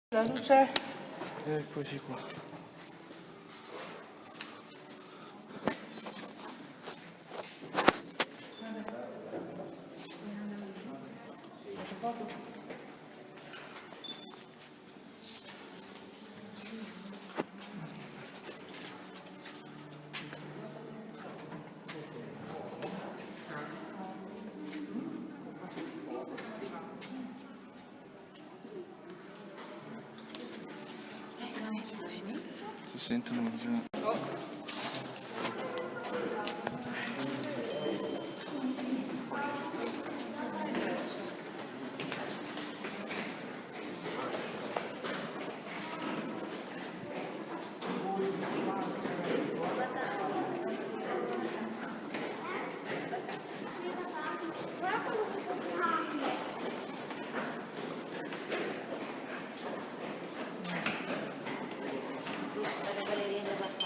La luce. Eccoci qua. Si sentono già.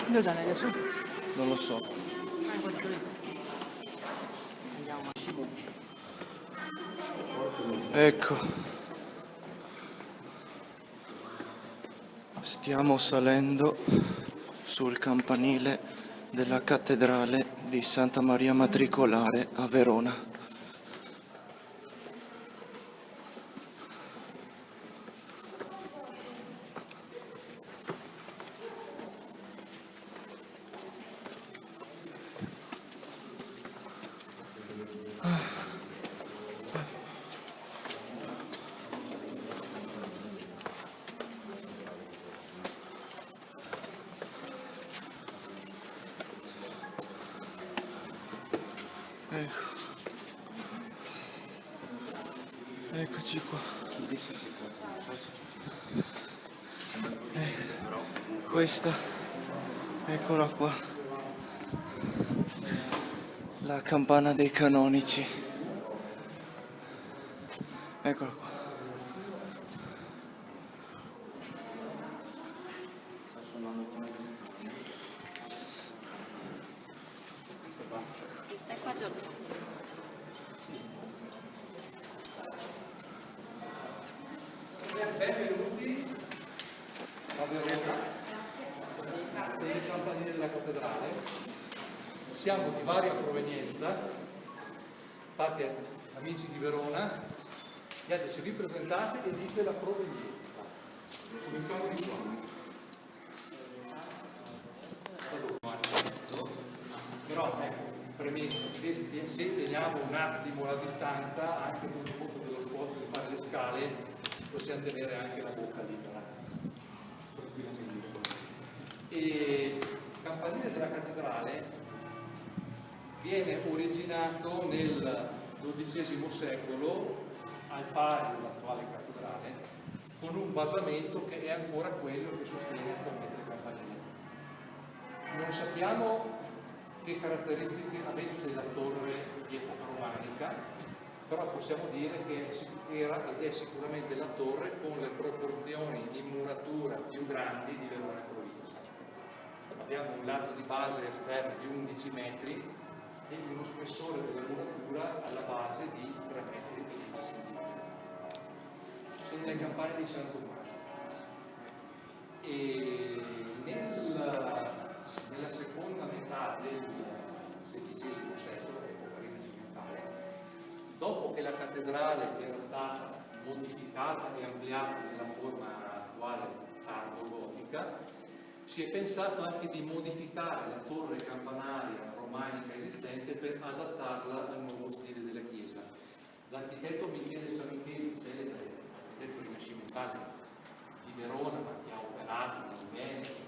Dove da lei su? Non lo so. Ecco. Stiamo salendo sul campanile della cattedrale di Santa Maria Matricolare a Verona. Ecco. Eccoci qua. Questa, eccola qua, la campana dei canonici. Eccola qua. Benvenuti a Verona, nelle campanili della cattedrale. Siamo di varia provenienza, fate amici di Verona, se vi presentate e dite la provenienza. Cominciamo di qua. Però ecco, premesso, se teniamo un attimo la distanza, anche con il conto dello sposto di fare le scale, possiamo tenere anche la bocca libera. E il campanile della cattedrale viene originato nel XII secolo, al pari dell'attuale cattedrale, con un basamento che è ancora quello che sostiene attualmente il campanile. Non sappiamo che caratteristiche avesse la torre di epoca romanica, però possiamo dire che era ed è sicuramente la torre con le proporzioni in muratura più grandi di Verona e provincia. Abbiamo un lato di base esterno di 11 metri e uno spessore della muratura alla base di 3 metri e 15 centimetri. Sono le campane di San Tommaso. E nella seconda metà del XVI secolo, epoca rinascimentale, dopo che la cattedrale era stata modificata e ampliata nella forma attuale tardo-gotica, si è pensato anche di modificare la torre campanaria romanica esistente per adattarla al nuovo stile della chiesa. L'architetto Michele Samicheli, celebre architetto rinascimentale di Verona, ma che ha operato nel Veneto,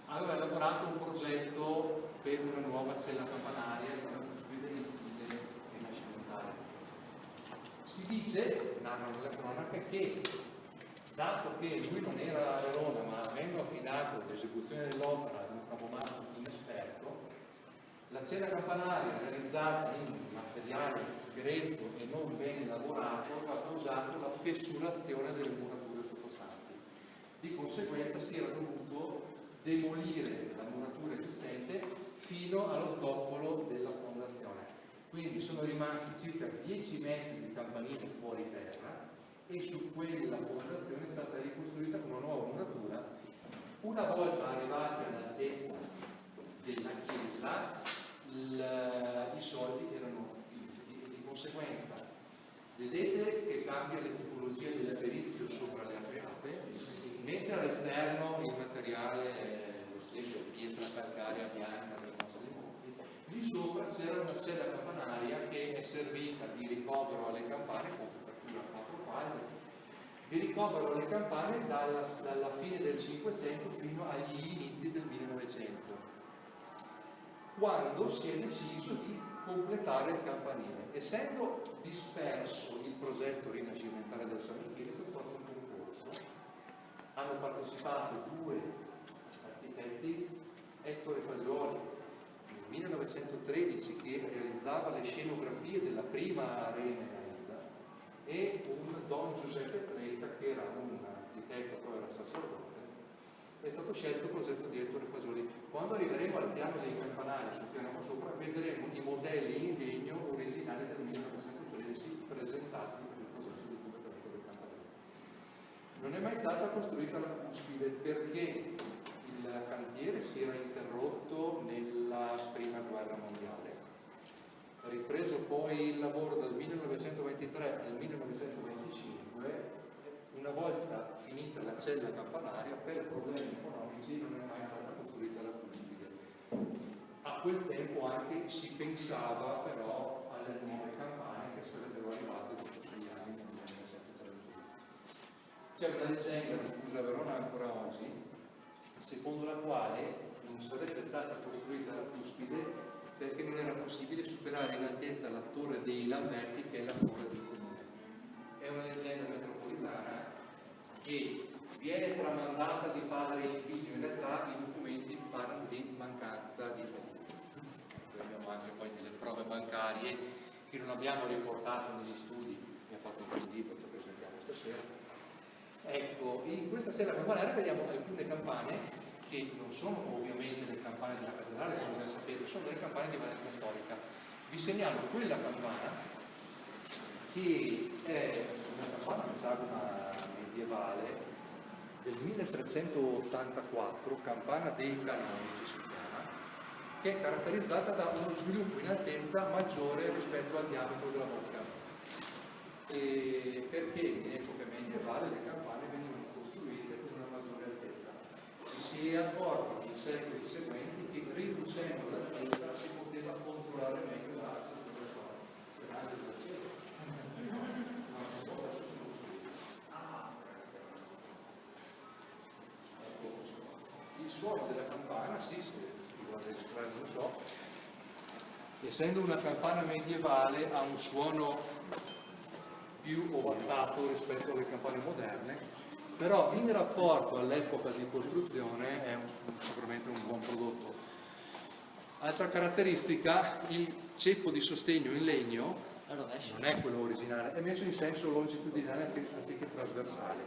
aveva elaborato un progetto per una nuova cella campanaria che era costruita in stile rinascimentale. Si dice, narrano la cronaca, che dato che lui non era a Verona ma avendo affidato l'esecuzione dell'opera ad un capomarco inesperto, la cella campanaria realizzata in materiale grezzo e non ben lavorato ha causato la fessurazione delle murature sottostanti. Di conseguenza si era dovuto demolire la muratura esistente fino allo zoccolo della fondazione. Quindi sono rimasti circa 10 metri di campanile fuori terra e su quella fondazione è stata ricostruita una nuova muratura. Una volta arrivati all'altezza della chiesa, i soldi erano finiti e di conseguenza vedete che cambia le tipologie dell'aperizio sopra le arcate, mentre all'esterno il materiale è lo stesso, pietra calcarea bianca dei nostri monti. Lì sopra c'era una cella campanaria che è servita di ricovero alle campane, con copertura a quattro falde, di ricovero alle campane dalla fine del 500 fino agli inizi del 1900, quando si è deciso di completare il campanile. Essendo disperso il progetto rinascimentale del San Michele, è stato fatto un concorso. Hanno partecipato due architetti, Ettore Fagioli nel 1913, che realizzava le scenografie della prima arena, e un Don Giuseppe Treta, che era un architetto, poi era sacerdote. È stato scelto il progetto di Ettore Fagioli. Quando arriveremo al piano dei campanari, sul piano sopra, vedremo i modelli in legno originali del 1913 presentati per il progetto di completamento del campanile. Non è mai stata costruita la cuspide perché il cantiere si era interrotto nella prima guerra mondiale. Ripreso poi il lavoro dal 1923 al 1925, una volta finita la cella campanaria, per problemi economici non è mai stata costruita la cuspide. A quel tempo anche si pensava però alle nuove campane che sarebbero arrivate dopo 6 anni nel 1931. C'è una leggenda diffusa a Verona ancora oggi, secondo la quale non sarebbe stata costruita la cuspide perché non era possibile superare in altezza la torre dei Lamberti, che è la torre del comune. È una leggenda metropolitana che viene tramandata di padre in figlio, in realtà i documenti parlano di mancanza di fondi. Abbiamo anche poi delle prove bancarie che non abbiamo riportato negli studi, che ha fatto un libro che presentiamo stasera. Ecco, in questa sera campanaria vediamo alcune campane che non sono ovviamente le campane della cattedrale, come ben sapete, sono delle campane di valenza storica. Vi segnalo quella campana, che è una campana medievale del 1384, campana dei canonici si chiama, che è caratterizzata da uno sviluppo in altezza maggiore rispetto al diametro della bocca. Perché in epoca medievale le campane venivano costruite con una maggiore altezza. Ci si è accorti nei secoli seguenti che riducendo l'altezza si poteva controllare meglio l'asse delle cose. Grande del cielo. Il suono della campana, sì, se guarda estrano non so, essendo una campana medievale ha un suono più ovattato rispetto alle campane moderne, però in rapporto all'epoca di costruzione è sicuramente un buon prodotto. Altra caratteristica, il ceppo di sostegno in legno non è quello originale, è messo in senso longitudinale anziché trasversale.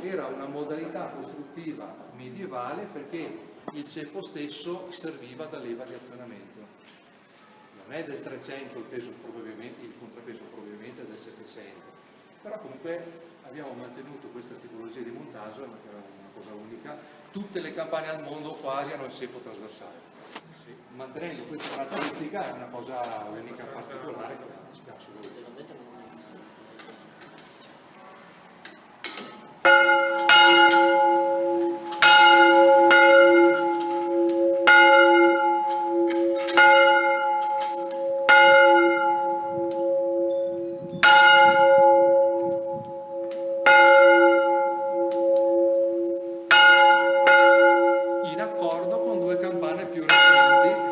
Era una modalità costruttiva medievale perché il ceppo stesso serviva da leva di azionamento. Non è del 300 il contrappeso, probabilmente è del 700. Però comunque abbiamo mantenuto questa tipologia di montaggio, che era una cosa unica. Tutte le campane al mondo quasi hanno il ceppo trasversale. Sì. Mantenendo questa caratteristica è una cosa unica, particolare, che ci piace. In accordo con due campane più recenti.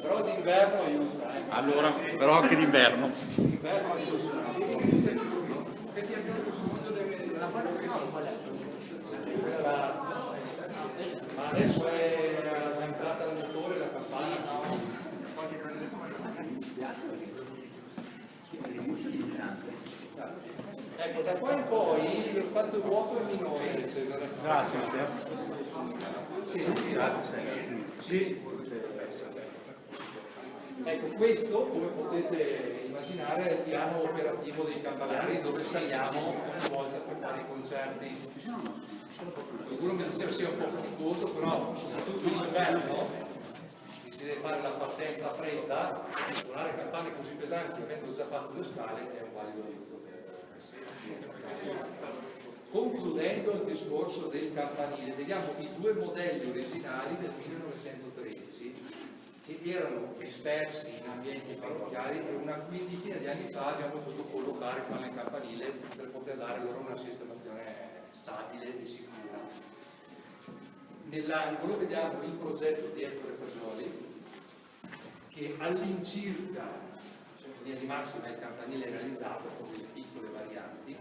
Però d'inverno aiuta. Allora, però anche d'inverno. D'inverno aiuta. Senti anche il mondo della parte che ma adesso è avanzata il motore, la passata. Ecco, da qua in poi lo spazio vuoto è minore, Cesare. Grazie Matteo. Sì, Grazie. sì. Ecco, questo, come potete immaginare, è il piano operativo dei campanari dove saliamo ogni volta per fare i concerti. Qualcuno mi diceva sia un po' faticoso, però soprattutto in inverno si deve fare la partenza fredda, suonare campane così pesanti avendo già fatto le scale è un valido aiuto. Concludendo il discorso del campanile, vediamo i due modelli originali del 1913 che erano dispersi in ambienti parrocchiali e una quindicina di anni fa abbiamo dovuto collocare qua nel campanile per poter dare loro una sistemazione stabile e sicura. Nell'angolo vediamo il progetto di Ettore Fagioli che all'incirca, cioè in linea di massima è il campanile realizzato con delle piccole varianti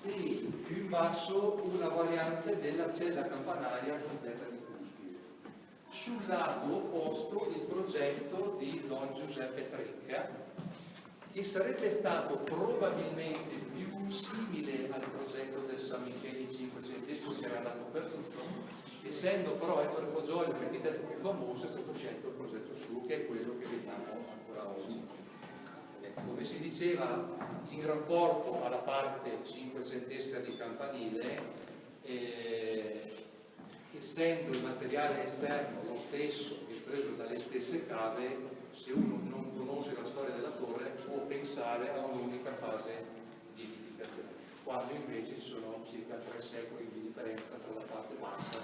e più in basso una variante della cella campanaria completa di cuspide. Sul lato opposto il progetto di Don Giuseppe Trecca, che sarebbe stato probabilmente più simile al progetto del San Michele cinquecentesco che era andato per tutto, essendo però Ettore Fagioli l'architetto più famoso è stato scelto il progetto suo, che è quello che vediamo ancora oggi. Come si diceva, in rapporto alla parte cinquecentesca di campanile, essendo il materiale esterno lo stesso e preso dalle stesse cave, se uno non conosce la storia della torre può pensare a un'unica fase di edificazione, quando invece ci sono circa 3 secoli di differenza tra la parte bassa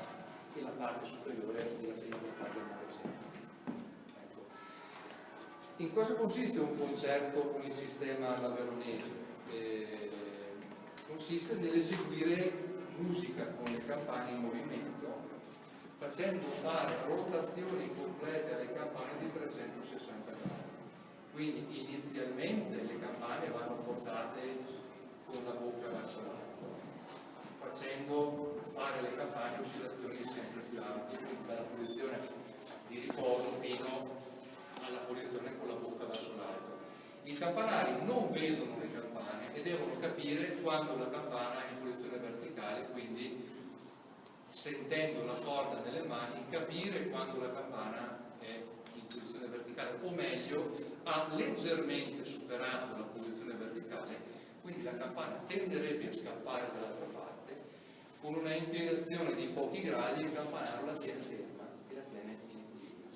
e la parte superiore della prima metà del Novecento. In cosa consiste un concerto con il sistema alla veronese? Consiste nell'eseguire musica con le campane in movimento, facendo fare rotazioni complete alle campane di 360 gradi. Quindi inizialmente le campane vanno portate con la bocca verso l'alto, facendo fare le campane oscillazioni sempre più ampie, quindi dalla posizione di riposo fino alla posizione con la bocca verso l'alto. I campanari non vedono le campane e devono capire quando la campana è in posizione verticale, quindi sentendo la corda nelle mani capire quando la campana è in posizione verticale, o meglio ha leggermente superato la posizione verticale la campana tenderebbe a scappare dall'altra parte, con una inclinazione di pochi gradi il campanaro la tiene ferma e la tiene in equilibrio.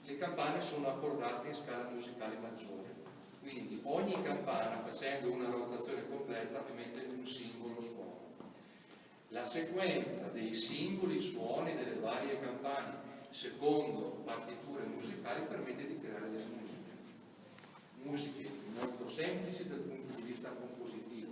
Le campane sono accordate in scala musicale maggiore, quindi ogni campana, facendo una rotazione completa, emette un singolo suono. La sequenza dei singoli suoni delle varie campane secondo partiture musicali permette di creare delle musiche molto semplici dal punto di vista compositivo,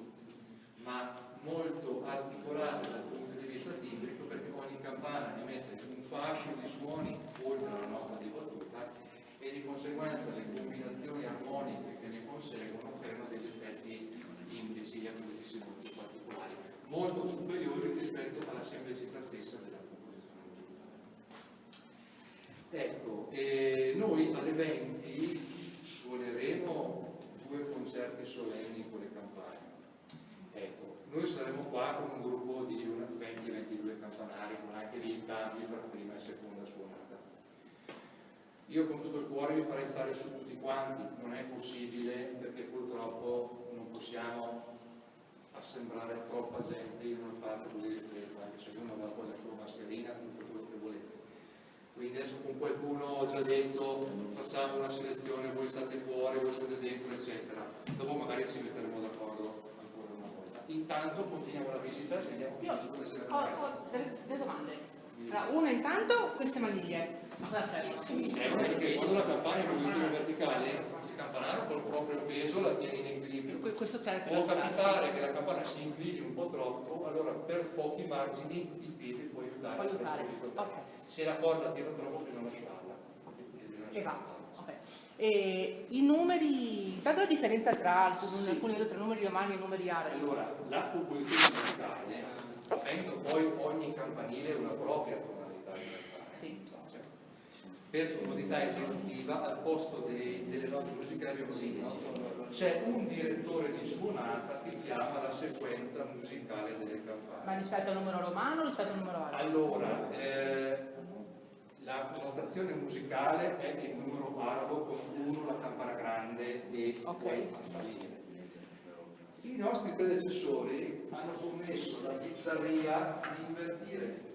ma molto articolate dal punto di vista timbrico, perché ogni campana emette un fascio di suoni oltre la nota di battuta e di conseguenza le combinazioni armoniche che ne conseguono creano degli effetti timbrici e acutici molto particolari, molto superiori rispetto alla semplicità stessa della composizione musicale. Ecco, noi alle 20 suoneremo 2 concerti solenni con le campane. Ecco, noi saremo qua con un gruppo di 20-22 campanari, con anche dei tanti per prima e seconda suonata. Io con tutto il cuore vi farei stare su tutti quanti, non è possibile perché purtroppo non possiamo assemblare troppa gente in uno spazio così ristretto, anche se uno va con la sua mascherina, tutto quello che volete. Quindi adesso con qualcuno ho già detto facciamo una selezione, voi state fuori, voi state dentro, eccetera. Dopo magari ci metteremo d'accordo ancora una volta. Intanto continuiamo la visita e andiamo fino su queste Ho delle domande. Una intanto queste maniglie. Ma cosa servono? servono perché quando la campana è in posizione verticale, il campanaro col proprio peso la tiene in equilibrio. Questo serve Può capitare che la campana si inclini un po' troppo, allora per pochi margini il piede può aiutare. Può aiutare. Ok. Se la corda tira troppo bisogna lasciarla. E va. Ok. E i numeri, dato la differenza tra alcuni numeri romani e numeri arabi. Allora, la composizione musicale, avendo poi ogni campanile una propria tonalità di campana. Sì. Cioè, per comodità esecutiva, al posto delle note musicali abbiamo detto, no? C'è un direttore di suonata che chiama la sequenza musicale delle campane. Ma rispetto al numero romano o rispetto al numero arabo? Allora, la notazione musicale è il numero arabo con 1 la campana grande e poi a salire. I nostri predecessori hanno commesso la bizzarria di invertire.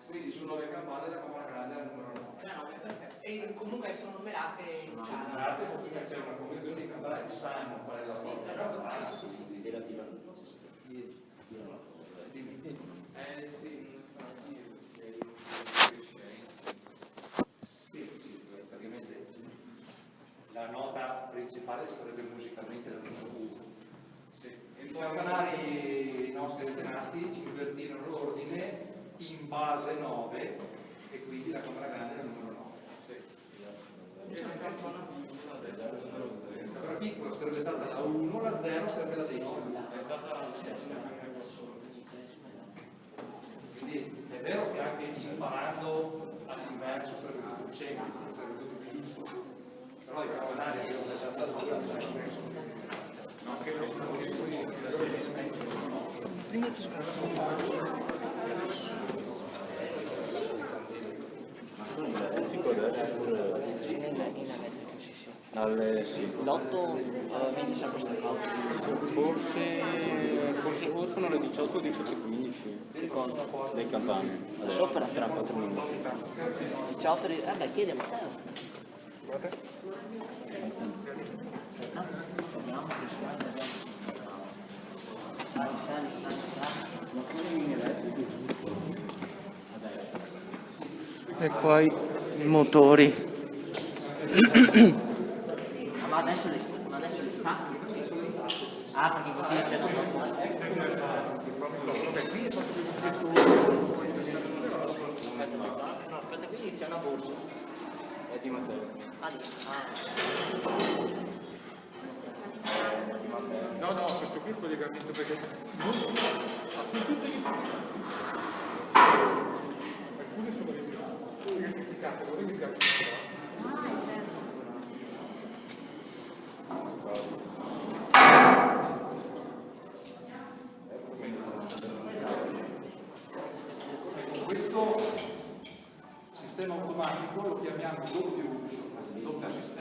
Quindi su 9 campane la campana grande è il numero 9. La 9, perfetto. E comunque sono numerate in scala. Numerate perché c'è una convenzione di campanari, sanno qual è la propria campana. Sì. Relativa. Sì, praticamente la nota principale sarebbe musicalmente la numero 1. I campanari nostri antenati invertirono l'ordine in base 9 e quindi la campana grande era il numero 9. La campana piccola sarebbe stata la 1, la 0 sarebbe la decima. È stata la decima. Quindi è vero che anche imparando all'inverso sarebbe tutto più semplice, sarebbe tutto più giusto, però i campanari che sono già stati che L'8 vedi sempre staccato. Forse o sono le 18 o 18:15. Che cosa? Dei campane. Adesso per 3-4 minuti. 18 vabbè, chiedi a Matteo. Guarda. E poi i motori. Ma adesso le stacchi? Ah, perché così c'è una No, aspetta, qui c'è una borsa. È di Matteo. No, questo qui è collegamento perché sono tutte alcune sono identificate, vorrei mi piace. Questo sistema automatico lo chiamiamo doppio uso, doppio sistema.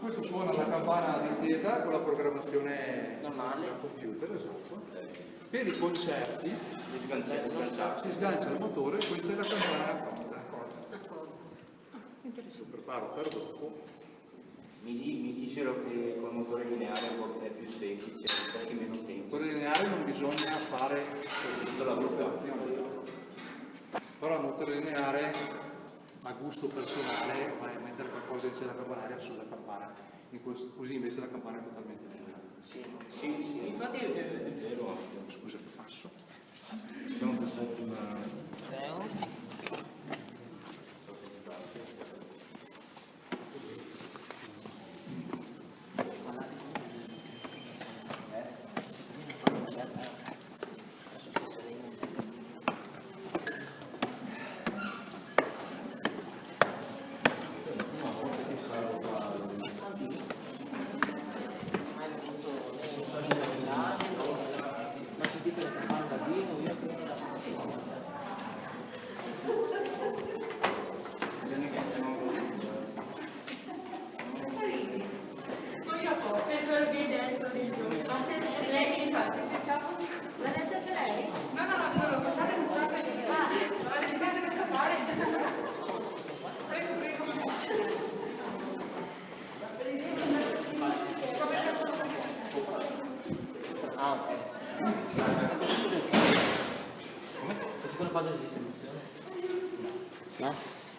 Questo suona la campana distesa con la programmazione Normale. al computer, esatto. Per i concerti Sganciato. si sgancia il motore e questa è la campana a corda. Lo preparo per dopo. Mi dissero che col motore lineare è più semplice, perché meno Il tempo. motore lineare non bisogna fare Tutto la operazione. però il motore lineare a gusto personale vai a mettere qualcosa in cella campanaria sulla campana, così invece la campana è totalmente lineare. Sì, infatti è vero. Scusa che passo. Siamo passati una...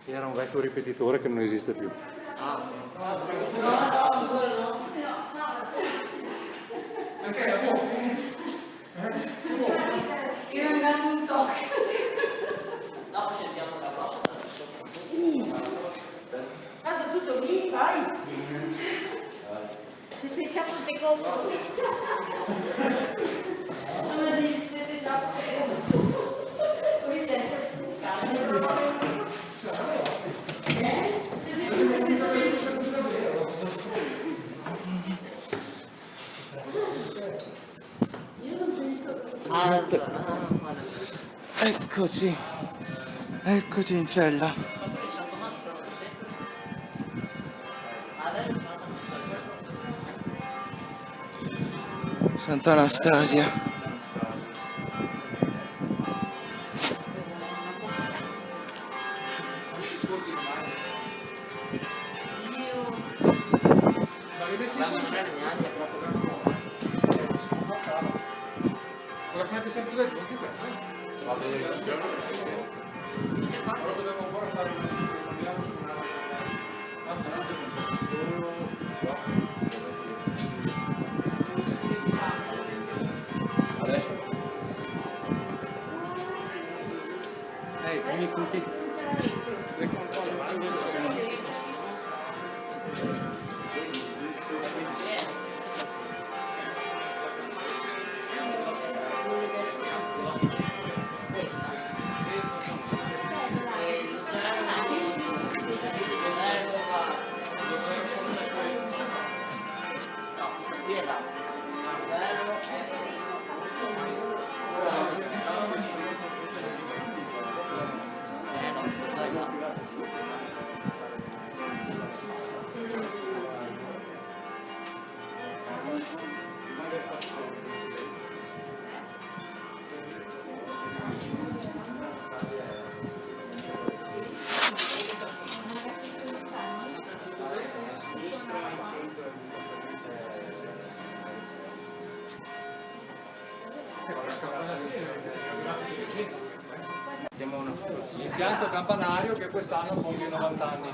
Era un vecchio ripetitore che non esiste più. Faccio tutto lì, vai! Siete ciappe comodo! Come dici, siete ciappe comodo! Eccoci, eccoci in cella. Sant'Anastasia. Lo fate sempre da giù, anche questo? Va bene, allora dobbiamo ancora fare una andiamo su una Adesso. I primi punti. L'impianto campanario che quest'anno compie 90 anni.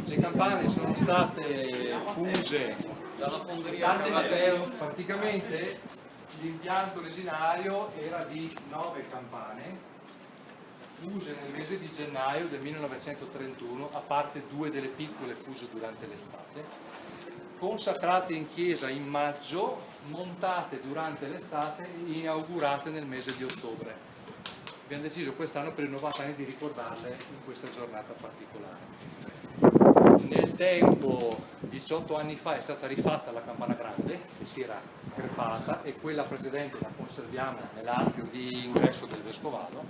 Le campane sono state fuse dalla fonderia San Matteo. Praticamente l'impianto originario era di 9 campane fuse nel mese di gennaio del 1931, a parte 2 delle piccole fuse durante l'estate, consacrate in chiesa in maggio, montate durante l'estate e inaugurate nel mese di ottobre. Abbiamo deciso quest'anno per i 90 anni di ricordarle in questa giornata particolare. Nel tempo, 18 anni fa, è stata rifatta la campana grande, che si era crepata, e quella precedente la conserviamo nell'atrio di ingresso del Vescovado.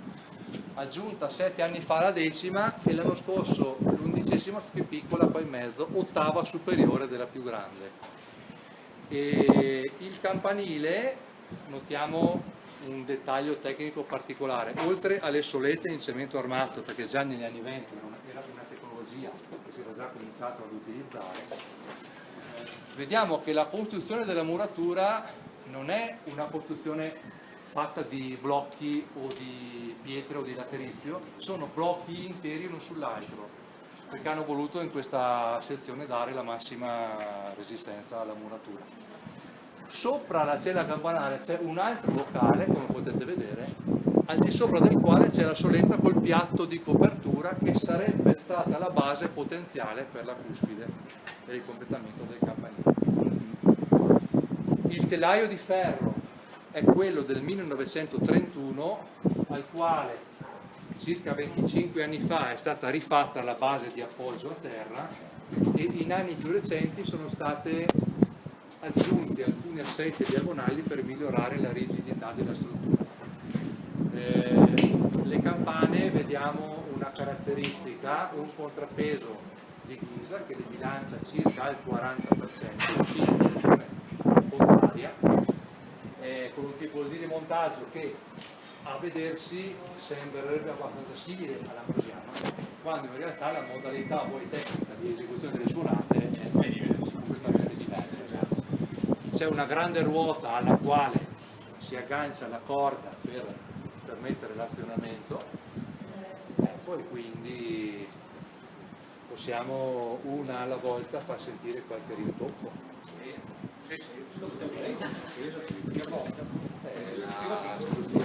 Aggiunta 7 anni fa la 10ª, e l'anno scorso, l'11 12ª più piccola qua in mezzo, ottava superiore della più grande. E il campanile, notiamo un dettaglio tecnico particolare, oltre alle solette in cemento armato, perché già negli anni 20 era una tecnologia che si era già cominciato ad utilizzare, vediamo che la costruzione della muratura non è una costruzione fatta di blocchi o di pietre o di laterizio, sono blocchi interi uno sull'altro, perché hanno voluto in questa sezione dare la massima resistenza alla muratura. Sopra la cella campanare c'è un altro locale, come potete vedere, al di sopra del quale c'è la soletta col piatto di copertura che sarebbe stata la base potenziale per la cuspide, per il completamento del campanile. Il telaio di ferro è quello del 1931, al quale circa 25 anni fa è stata rifatta la base di appoggio a terra e in anni più recenti sono state aggiunti alcuni assetti diagonali per migliorare la rigidità della struttura. Le campane, vediamo una caratteristica, un contrappeso di ghisa che le bilancia circa al 40%, uscita in direzione contraria, con un tipologia di montaggio che a vedersi sembrerebbe abbastanza simile all'ambrosiano, quando in realtà la modalità poi tecnica di esecuzione delle suonate è completamente diversa. C'è una grande ruota alla quale si aggancia la corda per permettere l'azionamento, poi quindi possiamo una alla volta far sentire qualche rintocco.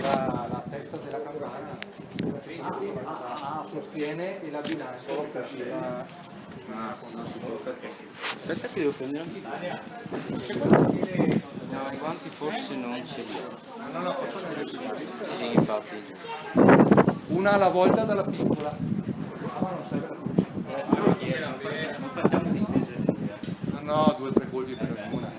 La testa della campana sostiene e la bilancia che usciva Aspetta che devo prendere anche i guanti, forse non ce li ho. no, faccio vedere. Sì, infatti. Una alla volta dalla piccola. Non serve la Non facciamo distese. no, 2 o 3 colpi per una.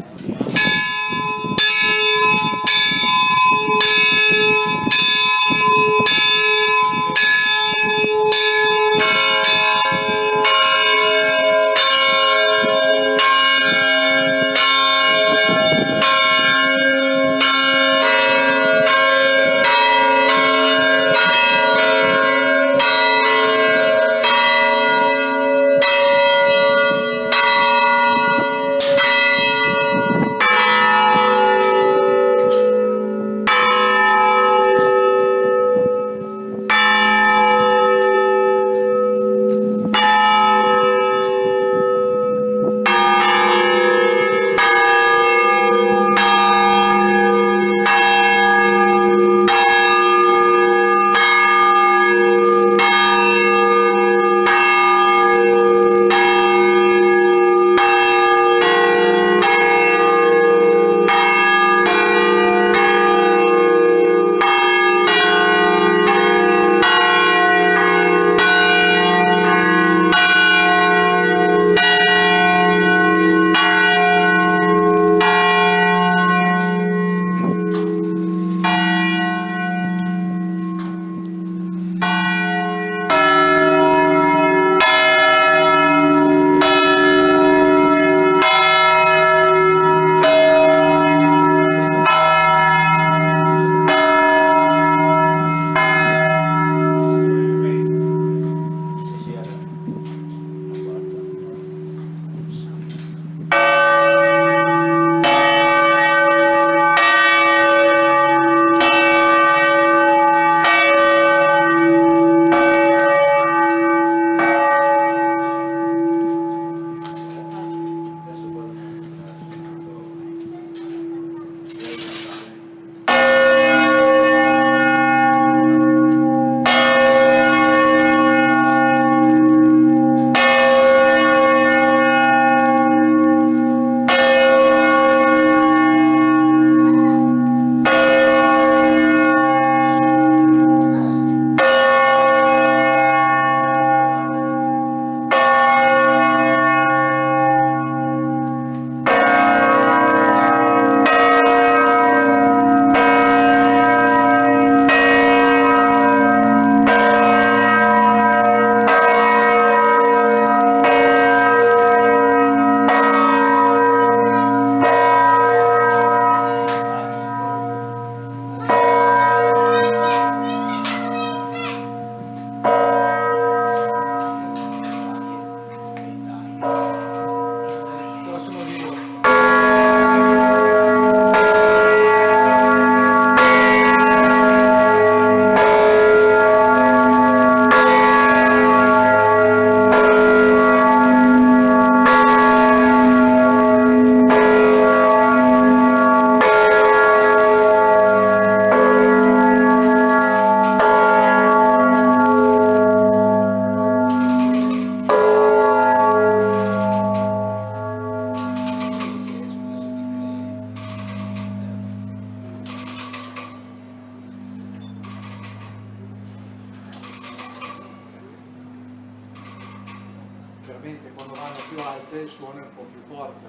suono è un po' più forte,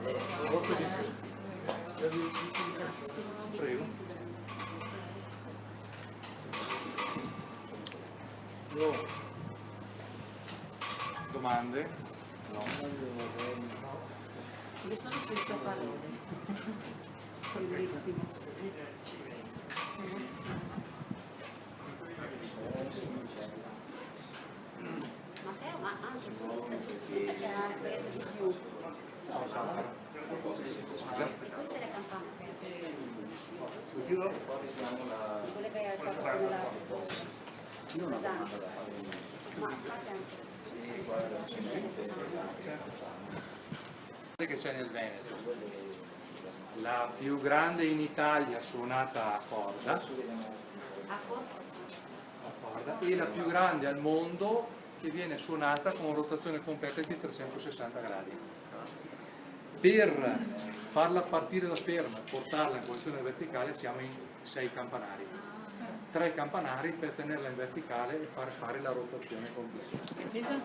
molto di più. Prego. Domande? No. Io sono senza parole. Bellissimo. Matteo, ma anche questa che ha preso di più. Questa è la campana. Quella che hai fatto nella esatto. Ma fate anche. Che c'è nel Veneto, la più grande in Italia suonata a corda, A forza. e la più grande al mondo che viene suonata con rotazione completa di 360 gradi. Per farla partire da ferma e portarla in posizione verticale siamo in 6 campanari. 3 campanari per tenerla in verticale e far fare la rotazione completa. Che pesa?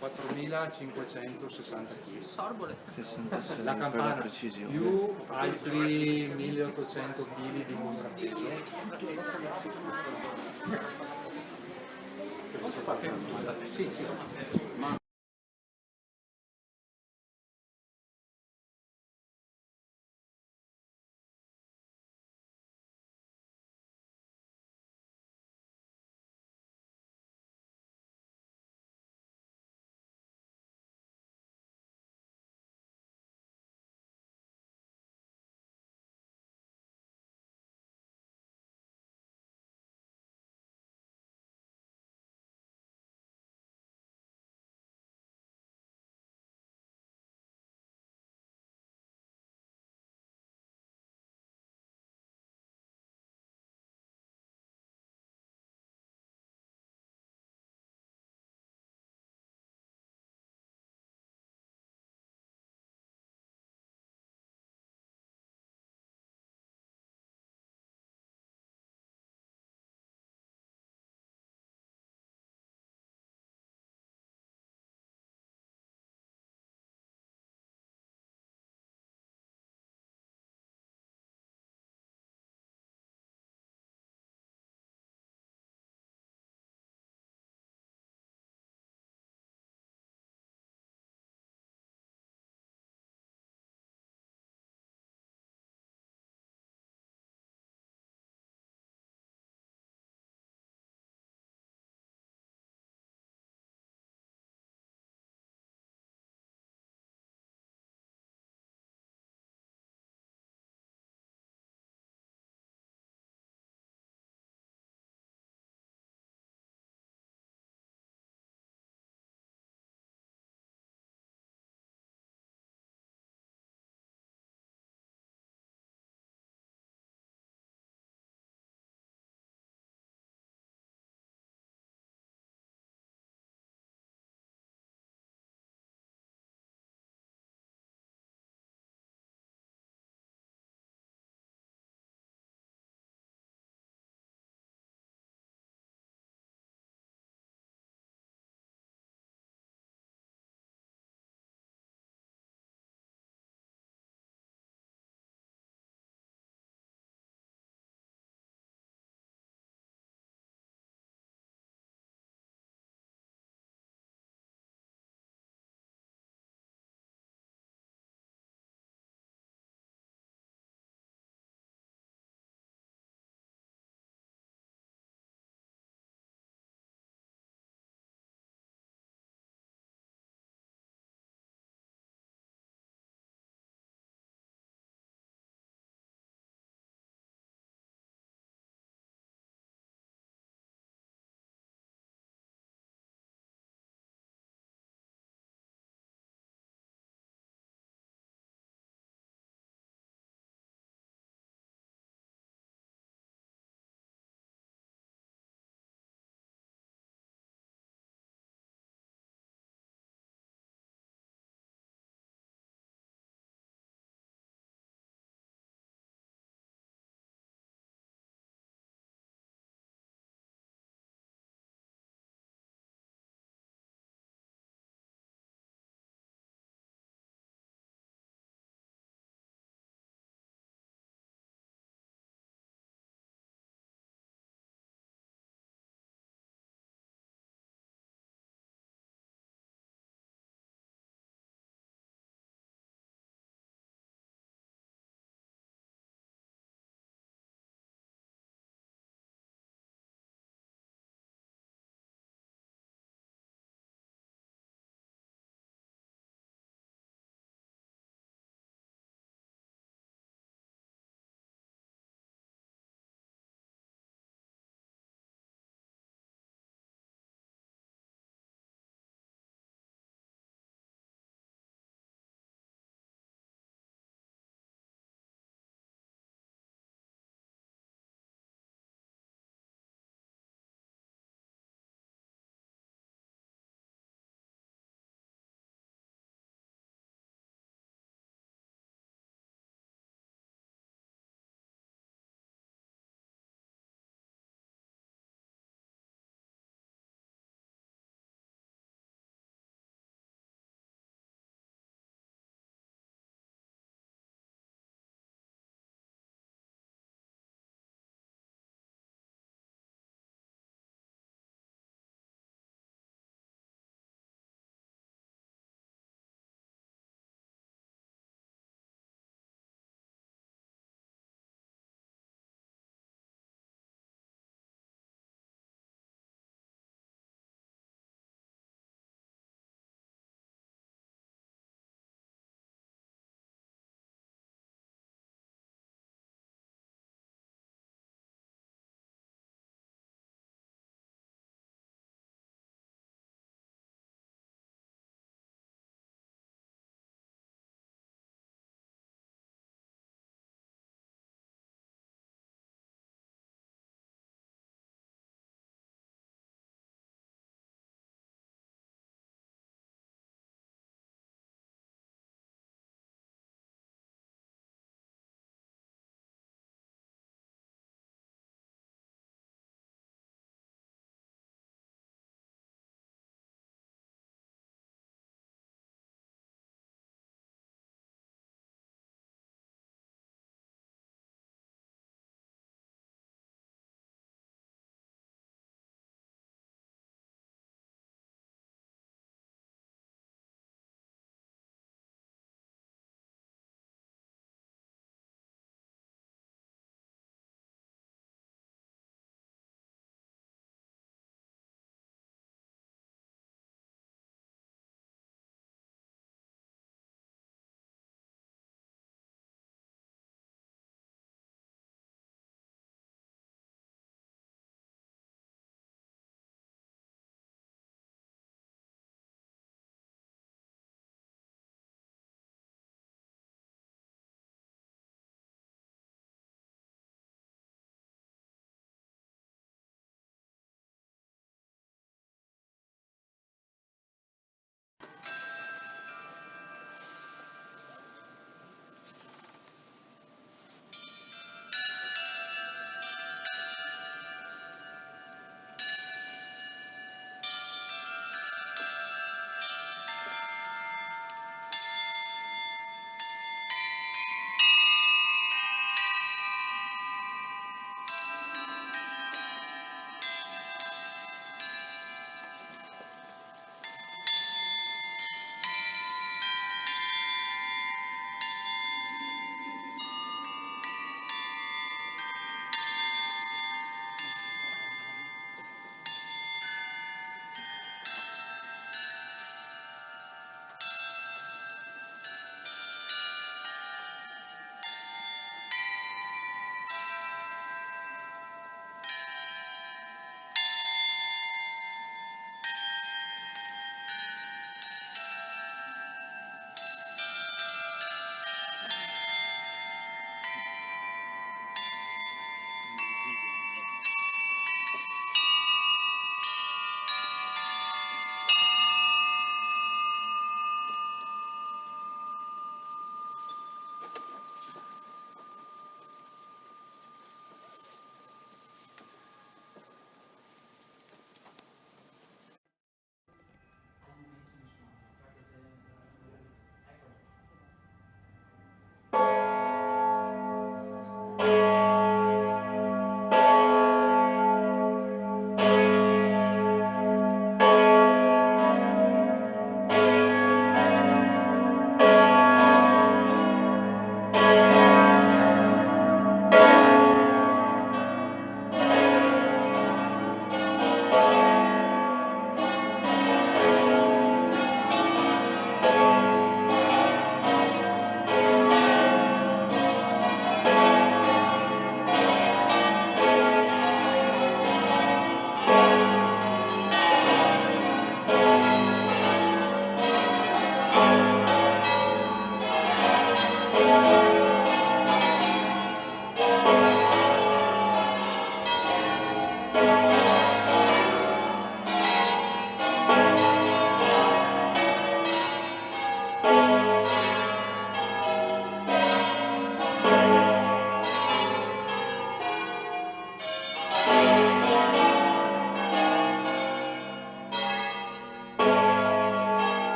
4.560 kg. Sorbole. 66 La per la campana precisione. più altri 1.800 kg di contrappeso. Sì, sì.